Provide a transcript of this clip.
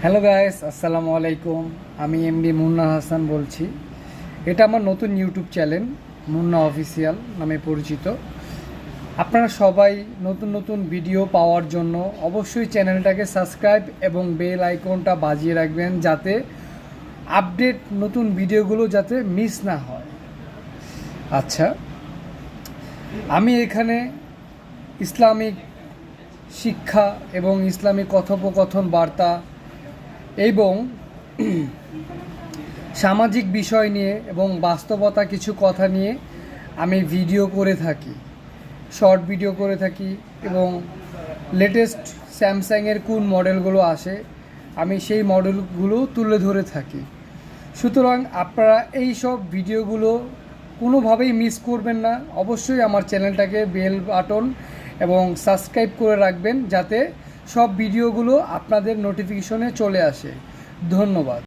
Hello guys, আসসালামু আলাইকুম। আমি এমডি মুন্না হাসান বলছি। এটা আমার নতুন ইউটিউব চ্যানেল, মুন্না অফিসিয়াল নামে পরিচিত। আপনারা সবাই নতুন নতুন ভিডিও পাওয়ার জন্য অবশ্যই চ্যানেলটাকে সাবস্ক্রাইব এবং বেল আইকনটা বাজিয়ে রাখবেন, যাতে আপডেট নতুন ভিডিওগুলো যাতে মিস না হয়। আচ্ছা, আমি এখানে ইসলামিক শিক্ষা এবং ইসলামিক কথোপকথন বার্তা এবং সামাজিক বিষয় নিয়ে এবং বাস্তবতা কিছু কথা নিয়ে আমি ভিডিও করে থাকি, শর্ট ভিডিও করে থাকি এবং লেটেস্ট স্যামসাংয়ের কোন মডেলগুলো আসে আমি সেই মডেলগুলো তুলে ধরে থাকি। সুতরাং আপনারা এই সব ভিডিওগুলো কোনোভাবেই মিস করবেন না। অবশ্যই আমার চ্যানেলটাকে বেল বাটন এবং সাবস্ক্রাইব করে রাখবেন, যাতে সব ভিডিওগুলো আপনাদের নোটিফিকেশনে চলে আসে। ধন্যবাদ।